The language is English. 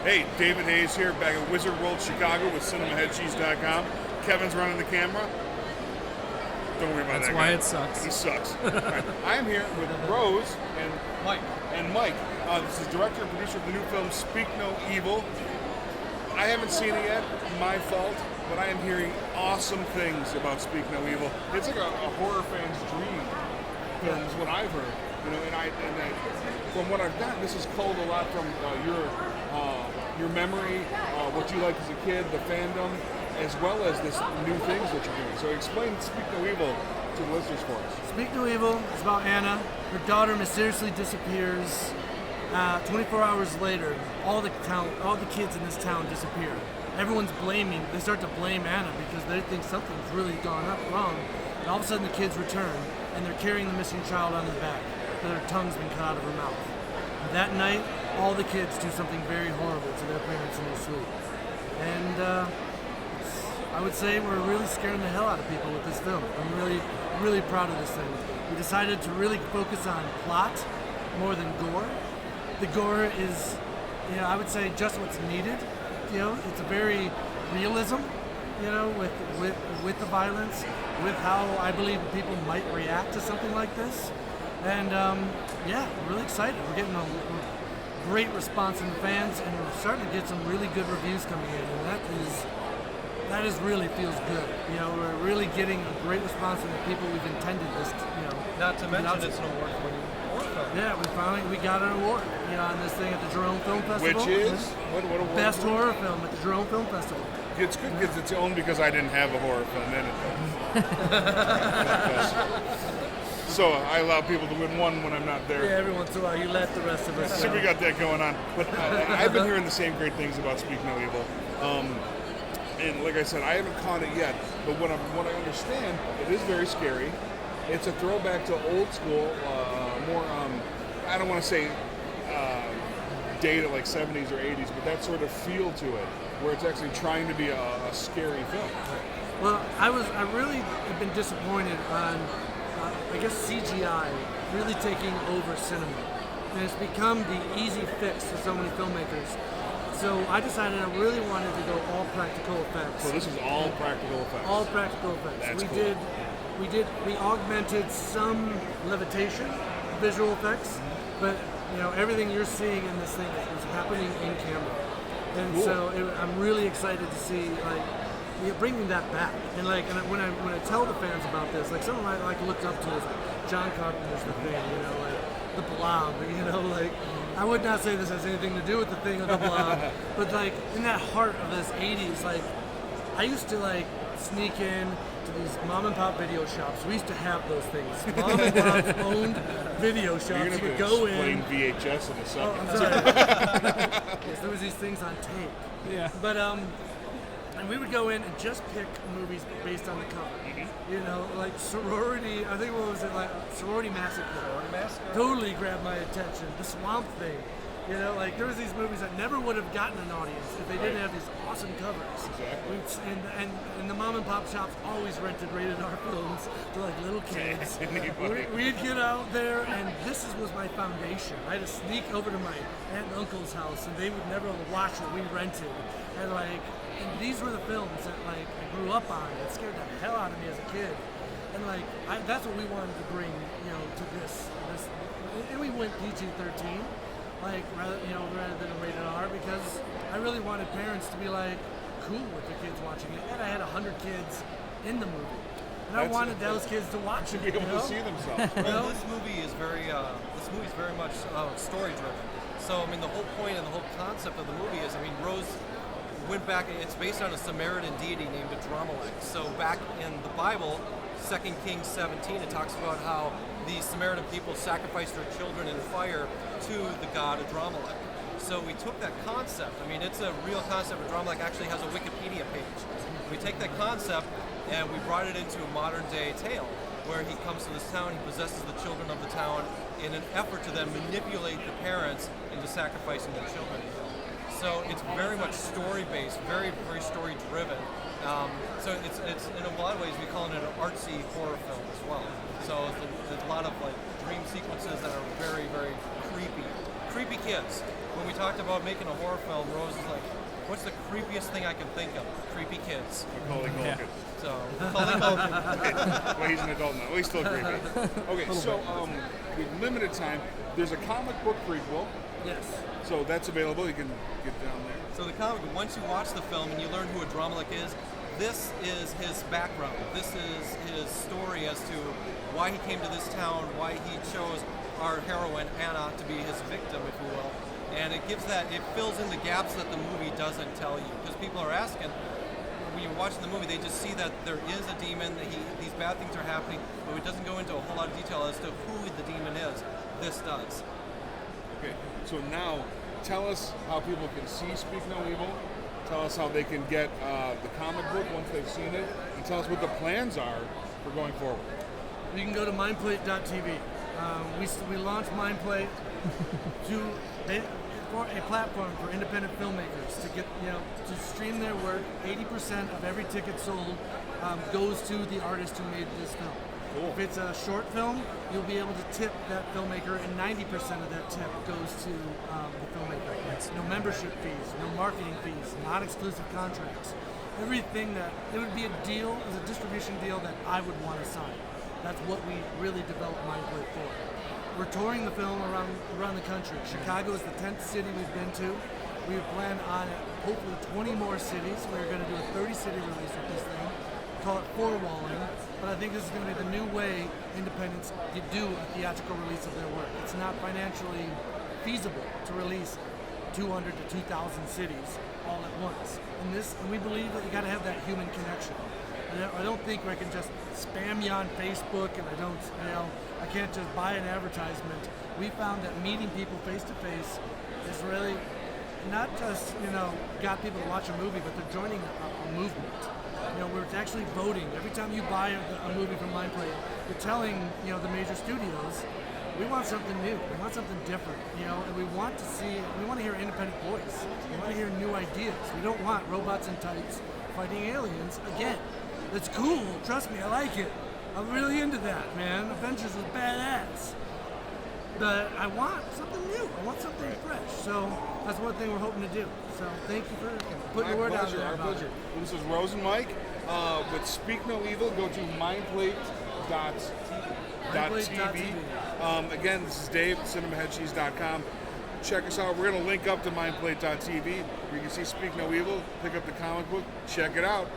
Hey, David Hayes here, back at Wizard World Chicago with CinemaHeadCheese.com. Kevin's running the camera. Don't worry about That's that why guy. it sucks. He sucks. Right. I am here with Roze and Mike. This is director and producer of the new film Speak No Evil. I haven't seen it yet, my fault, but I am hearing awesome things about Speak No Evil. It's like a horror fan's dream film is what I've heard. You know, from what I've gotten, this is culled a lot from your memory, what you liked as a kid, the fandom, as well as this new things that you're doing. So explain Speak No Evil to the listeners for us. Speak No Evil is about Anna. Her daughter mysteriously disappears. 24 hours later, all the kids in this town disappear. Everyone's blaming. They start to blame Anna because they think something's really gone wrong. And all of a sudden, the kids return, and they're carrying the missing child on their back. Their tongue's been cut out of her mouth. And that night, all the kids do something very horrible to their parents in their sleep. And I would say we're really scaring the hell out of people with this film. I'm really, really proud of this thing. We decided to really focus on plot more than gore. The gore is, I would say just what's needed. It's a very realism, with the violence, with how I believe people might react to something like this. And we're really excited. We're getting a great response from the fans, and we're starting to get some really good reviews coming in, and that really feels good. We're really getting a great response from the people we've intended this. Not to mention it's an award-winning horror film. Yeah, we got an award, on this thing at the Jerome Film Festival. Which is what award? Best horror film at the Jerome Film Festival. It's good because it's owned because I didn't have a horror film in it. So I allow people to win one when I'm not there. Yeah, every once in a while you let the rest of us. So we got that going on. But I've been hearing the same great things about Speak No Evil. And like I said, I haven't caught it yet. But what I understand, it is very scary. It's a throwback to old school, more, I don't want to say data like 70s or 80s, but that sort of feel to it, where it's actually trying to be a scary film. Well, I really have been disappointed on I guess CGI really taking over cinema, and it's become the easy fix for so many filmmakers. So I decided I really wanted to go all practical effects. So this is all practical effects. All practical effects. That's cool. We augmented some levitation, visual effects, but everything you're seeing in this thing is happening in camera, and cool. So I'm really excited to see bringing that back. And when I tell the fans about this, someone I looked up to is John Carpenter's The Thing, The Blob, I would not say this has anything to do with The Thing or The Blob, but in that heart of this 80s, I used to sneak in to these mom and pop video shops. We used to have those things. Mom and pop's owned video shops. You could go in. VHS in a second. Oh, I'm sorry. Yes, there was these things on tape. Yeah. But and we would go in and just pick movies based on the cover. Sorority, I think Sorority Massacre. Totally grabbed my attention. The Swamp Thing. There was these movies that never would have gotten an audience if they didn't have these awesome covers. Exactly. And the mom and pop shops always rented rated R films to little kids. We'd get out there, and this was my foundation. I had to sneak over to my aunt and uncle's house, and they would never watch what we rented. And these were the films that I grew up on. It scared the hell out of me as a kid. And that's what we wanted to bring, to this. And we went PG-13. Rather than a rated R, because I really wanted parents to be cool with their kids watching it, and I had 100 kids in the movie, and I wanted those kids to watch it. To be able to see themselves. Well, this movie is very much story driven. So the whole point and the whole concept of the movie is, Roze went back. It's based on a Samaritan deity named Adramelech. So back in the Bible, 2 Kings 17, it talks about how the Samaritan people sacrificed their children in fire to the god Adramelech. So we took that concept. It's a real concept. Adramelech actually has a Wikipedia page. We take that concept and we brought it into a modern day tale where he comes to this town, he possesses the children of the town in an effort to then manipulate the parents into sacrificing their children. So it's very much story-based, very, very story-driven. So it's in a lot of ways we call it an artsy horror film as well. So there's a lot of dream sequences that are very, very creepy kids. when we talked about making a horror film, Roze is like, what's the creepiest thing I can think of? Creepy kids. Macaulay Culkin. So, Macaulay Culkin. Well, he's an adult now. Well, he's still creepy. Okay, so with limited time, there's a comic book prequel. Yes. So that's available. You can get down there. So the comic, once you watch the film and you learn who Adrammelech is, this is his background. This is his story as to why he came to this town, why he chose our heroine Anna to be his victim, if you will. And it fills in the gaps that the movie doesn't tell you. Because people are asking, when you're watching the movie, they just see that there is a demon, that these bad things are happening, but it doesn't go into a whole lot of detail as to who the demon is. This does. Okay, so now tell us how people can see Speak No Evil. Tell us how they can get the comic book once they've seen it, and tell us what the plans are for going forward. You can go to mindplate.tv. We launched Mindplate for a platform for independent filmmakers to get, to stream their work. 80% of every ticket sold goes to the artist who made this film. Cool. If it's a short film, you'll be able to tip that filmmaker, and 90% of that tip goes to the filmmaker. No membership fees, no marketing fees, not exclusive contracts. Everything that it would be a deal, is a distribution deal that I would want to sign. That's what we really developed Mindplate for. We're touring the film around the country. Chicago is the 10th city we've been to. We plan on hopefully 20 more cities. We're going to do a 30-city release with this thing. Call it four-walling, but I think this is going to be the new way independents do a theatrical release of their work. It's not financially feasible to release 200 to 2,000 cities all at once. And we believe that you got to have that human connection. I don't think I can just spam you on Facebook, and I can't just buy an advertisement. We found that meeting people face to face is really not just got people to watch a movie, but they're joining a movement. We're actually voting. Every time you buy a movie from Mindplate, you're telling the major studios, we want something new. We want something different. And we want to hear independent voice. We want to hear new ideas. We don't want robots in tights fighting aliens again. It's cool. Trust me, I like it. I'm really into that, man. Avengers was badass. But I want something new. I want something fresh. So that's one thing we're hoping to do. So thank you for putting the word out there. Our pleasure. This is Roze and Mike with Speak No Evil. Go to mindplate.tv. Again, this is Dave at cinemaheadcheese.com. Check us out. We're going to link up to mindplate.tv where you can see Speak No Evil, pick up the comic book, check it out.